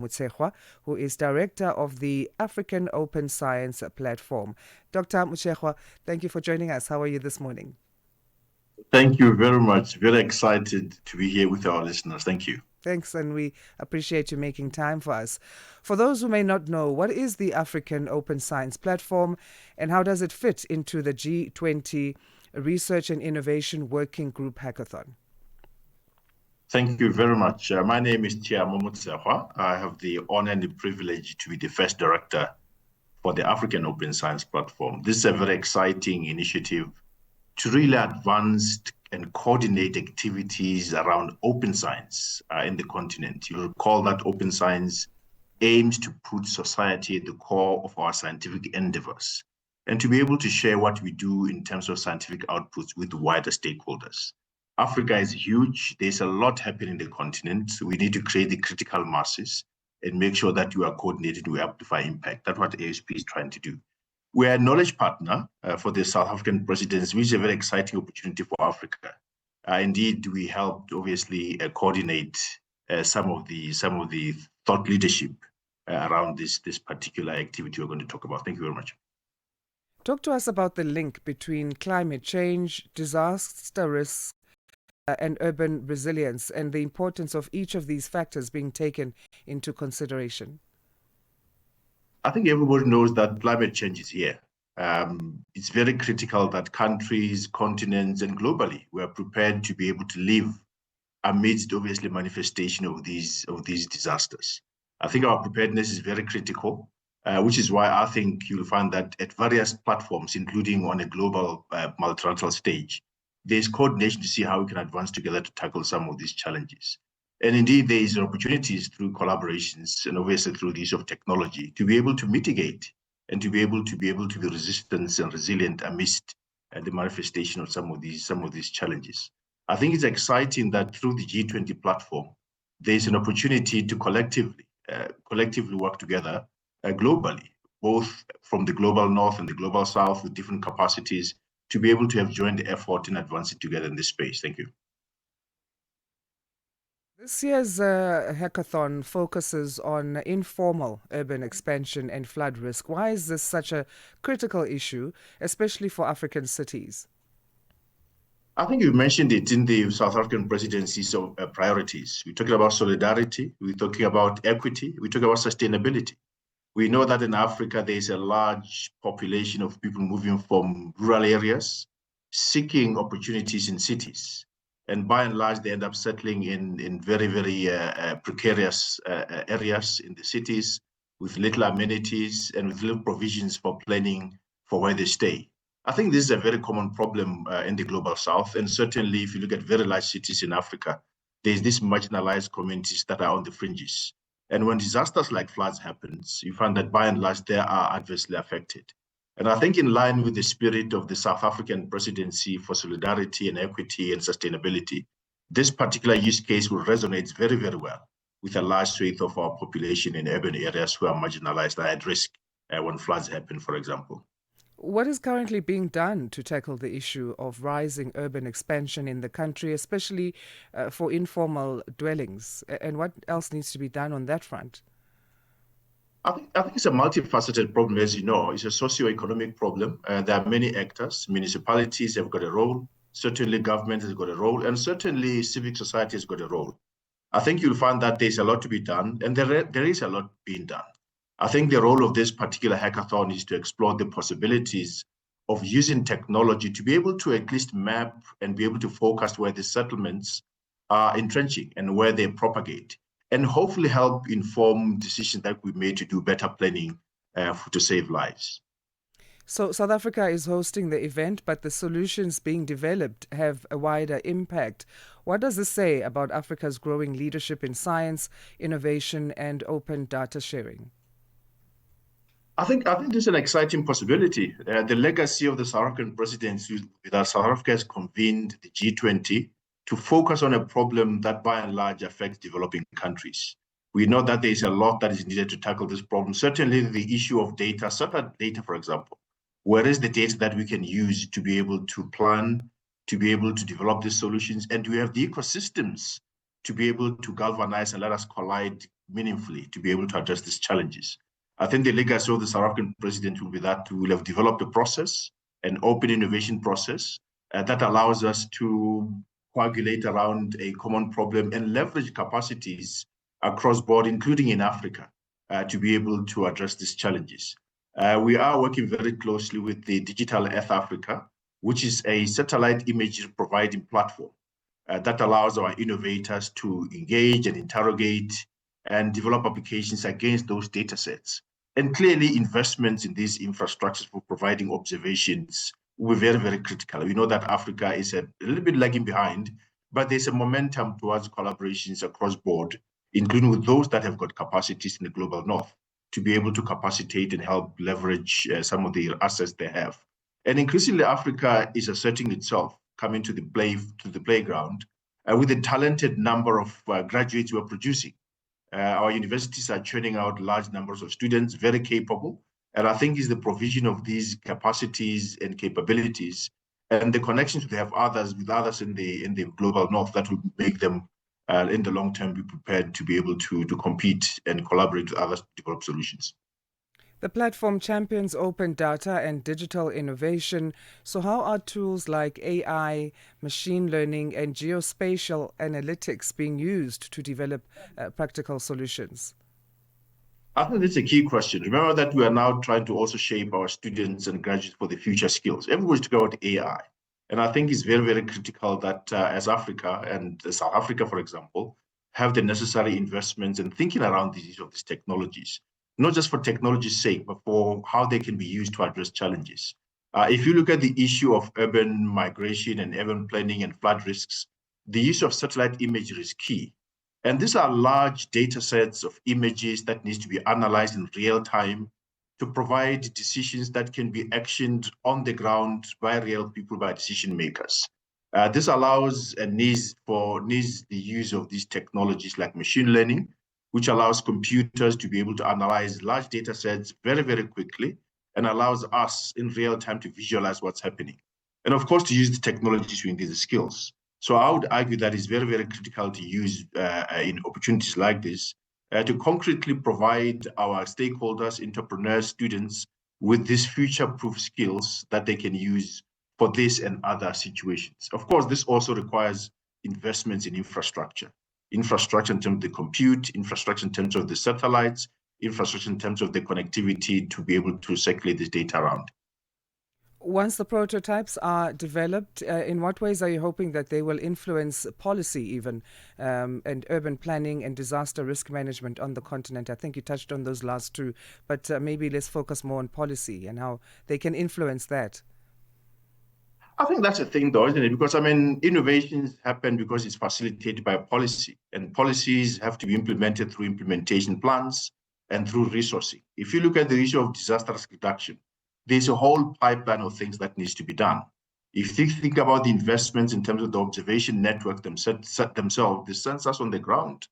Motshegwa, who is director of the African Open Science Platform. Dr. Motshegwa, thank you for joining us. How are you this morning? Thank you very much. Very excited to be here with our listeners. Thank you. Thanks, and we appreciate you making time for us. For those who may not know, what is the African Open Science Platform and how does it fit into the G20 Research and Innovation Working Group Hackathon? Thank you very much. My name is Tshiamo Motshegwa. I have the honor and the privilege to be the first director for the African Open Science Platform. This is a very exciting initiative to really advance and coordinate activities around open science in the continent. You'll recall that open science aims to put society at the core of our scientific endeavors and to be able to share what we do in terms of scientific outputs with wider stakeholders. Africa is huge. There's a lot happening in the continent. We need to create the critical masses and make sure that we are coordinated, we amplify impact. That's what ASP is trying to do. We are a knowledge partner for the South African presidency, which is a very exciting opportunity for Africa. Indeed, we helped obviously coordinate some of the thought leadership around this particular activity we're going to talk about. Thank you very much. Talk to us about the link between climate change, disaster risk, and urban resilience, and the importance of each of these factors being taken into consideration. I think everybody knows that climate change is here. It's very critical that countries, continents, and globally we are prepared to be able to live amidst obviously manifestation of these disasters. I think our preparedness is very critical, which is why I think you'll find that at various platforms, including on a global multilateral stage, there's coordination to see how we can advance together to tackle some of these challenges. And indeed, there is opportunities through collaborations and obviously through the use of technology to be able to mitigate and to be able to be resistant and resilient amidst the manifestation of some of these challenges. I think it's exciting that through the G20 platform, there's an opportunity to collectively work together globally, both from the global north and the global south with different capacities to be able to have joined effort in advancing together in this space. Thank you. This year's hackathon focuses on informal urban expansion and flood risk. Why is this such a critical issue, especially for African cities? I think you mentioned it in the South African presidency's priorities. We're talking about solidarity, we're talking about equity, we're talking about sustainability. We know that in Africa, there's a large population of people moving from rural areas, seeking opportunities in cities. And by and large, they end up settling in very, very precarious areas in the cities with little amenities and with little provisions for planning for where they stay. I think this is a very common problem in the global south. And certainly, if you look at very large cities in Africa, there's these marginalized communities that are on the fringes. And when disasters like floods happens, you find that by and large, they are adversely affected. And I think in line with the spirit of the South African presidency for solidarity and equity and sustainability, this particular use case will resonate very, very well with a large swathe of our population in urban areas who are marginalized and at risk when floods happen, for example. What is currently being done to tackle the issue of rising urban expansion in the country, especially for informal dwellings? And what else needs to be done on that front? I think it's a multifaceted problem, as you know. It's a socio-economic problem. There are many actors. Municipalities have got a role. Certainly government has got a role. And certainly civic society has got a role. I think you'll find that there's a lot to be done. And there is a lot being done. I think the role of this particular hackathon is to explore the possibilities of using technology to be able to at least map and be able to focus where the settlements are entrenching and where they propagate, and hopefully help inform decisions that we made to do better planning to save lives. So South Africa is hosting the event, but the solutions being developed have a wider impact. What does this say about Africa's growing leadership in science, innovation, and open data sharing? I think this is an exciting possibility. The legacy of the South African presidency, that South Africa has convened the G20 to focus on a problem that by and large affects developing countries. We know that there is a lot that is needed to tackle this problem. Certainly the issue of data, certain data, for example, where is the data that we can use to be able to plan, to be able to develop these solutions, and we have the ecosystems to be able to galvanize and let us collide meaningfully to be able to address these challenges. I think the legacy of the South African president will be that we will have developed a process, an open innovation process that allows us to coagulate around a common problem and leverage capacities across board, including in Africa, to be able to address these challenges. We are working very closely with the Digital Earth Africa, which is a satellite imagery providing platform that allows our innovators to engage and interrogate and develop applications against those data sets. And clearly, investments in these infrastructures for providing observations will be very, very critical. We know that Africa is a little bit lagging behind, but there's a momentum towards collaborations across board, including with those that have got capacities in the global north to be able to capacitate and help leverage some of the assets they have. And increasingly, Africa is asserting itself, coming to the playground with a talented number of graduates we're producing. Our universities are churning out large numbers of students, very capable. And I think it's the provision of these capacities and capabilities and the connections we have with others in the global north that will make them in the long term be prepared to be able to compete and collaborate with others to develop solutions. The platform champions open data and digital innovation. So, how are tools like AI, machine learning, and geospatial analytics being used to develop practical solutions? I think that's a key question. Remember that we are now trying to also shape our students and graduates for the future skills. Everybody's talking about AI. And I think it's very, very critical that as Africa and South Africa, for example, have the necessary investments and thinking around the use of these technologies, not just for technology's sake, but for how they can be used to address challenges. If you look at the issue of urban migration and urban planning and flood risks, the use of satellite imagery is key. And these are large data sets of images that needs to be analyzed in real time to provide decisions that can be actioned on the ground by real people, by decision makers. This allows and needs the use of these technologies like machine learning, which allows computers to be able to analyze large data sets very, very quickly and allows us in real time to visualize what's happening. And of course, to use the technology to increase the skills. So I would argue that it's very, very critical to use in opportunities like this to concretely provide our stakeholders, entrepreneurs, students with these future-proof skills that they can use for this and other situations. Of course, this also requires investments in infrastructure in terms of the compute, infrastructure in terms of the satellites, infrastructure in terms of the connectivity to be able to circulate this data around. Once the prototypes are developed, in what ways are you hoping that they will influence policy even and urban planning and disaster risk management on the continent? I think you touched on those last two, but maybe let's focus more on policy and how they can influence that. I think that's a thing though, isn't it? Because I mean, innovations happen because it's facilitated by policy, and policies have to be implemented through implementation plans and through resourcing. If you look at the issue of disaster risk reduction, there's a whole pipeline of things that needs to be done. If you think about the investments in terms of the observation network themselves, the sensors on the ground,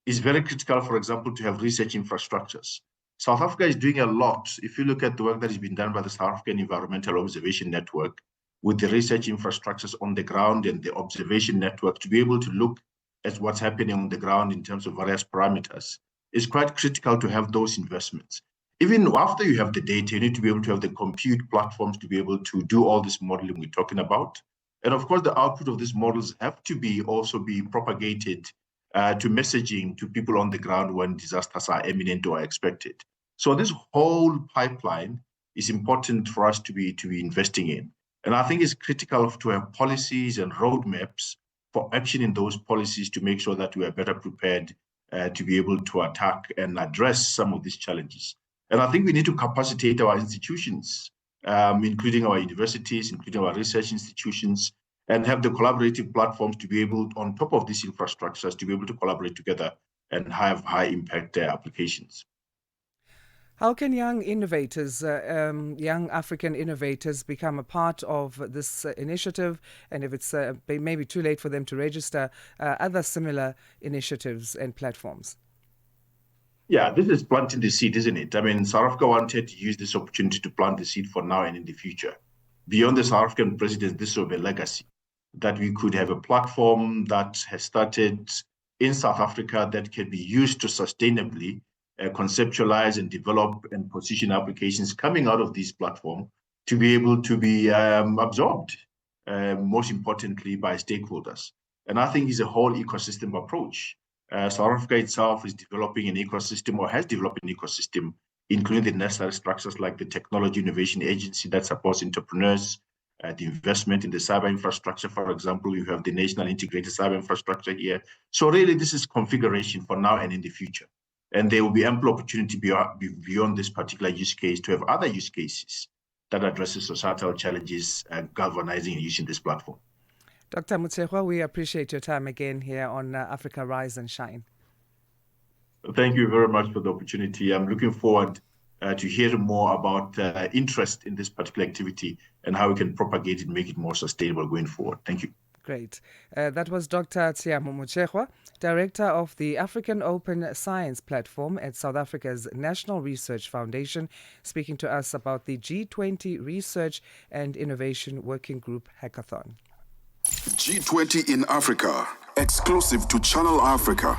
is very critical, for example, to have research infrastructures. South Africa is doing a lot. If you look at the work that has been done by the South African Environmental Observation Network, with the research infrastructures on the ground and the observation network to be able to look at what's happening on the ground in terms of various parameters, it's quite critical to have those investments. Even after you have the data, you need to be able to have the compute platforms to be able to do all this modeling we're talking about. And of course, the output of these models have to also be propagated to messaging to people on the ground when disasters are imminent or expected. So this whole pipeline is important for us to be investing in. And I think it's critical to have policies and roadmaps for action in those policies to make sure that we are better prepared to be able to attack and address some of these challenges. And I think we need to capacitate our institutions, including our universities, including our research institutions, and have the collaborative platforms to be able, on top of these infrastructures, to be able to collaborate together and have high impact applications. How can young innovators, young African innovators, become a part of this initiative? And if it's maybe too late for them to register, other similar initiatives and platforms? Yeah, this is planting the seed, isn't it? I mean, South Africa wanted to use this opportunity to plant the seed for now and in the future. Beyond the South African president, this will be a legacy, that we could have a platform that has started in South Africa that can be used to sustainably conceptualize and develop and position applications coming out of this platform to be able to be absorbed, most importantly, by stakeholders. And I think it's a whole ecosystem approach. South Africa itself is developing an ecosystem, or has developed an ecosystem, including the necessary structures like the Technology Innovation Agency that supports entrepreneurs, the investment in the cyber infrastructure. For example, you have the National Integrated Cyber Infrastructure here. So really, this is configuration for now and in the future. And there will be ample opportunity beyond this particular use case to have other use cases that addresses societal challenges galvanizing and using this platform. Dr. Motshegwa, we appreciate your time again here on Africa Rise and Shine. Thank you very much for the opportunity. I'm looking forward to hear more about interest in this particular activity and how we can propagate it, make it more sustainable going forward. Thank you. Great. That was Dr. Tshiamo Motshegwa, Director of the African Open Science Platform at South Africa's National Research Foundation, speaking to us about the G20 Research and Innovation Working Group Hackathon. G20 in Africa, exclusive to Channel Africa.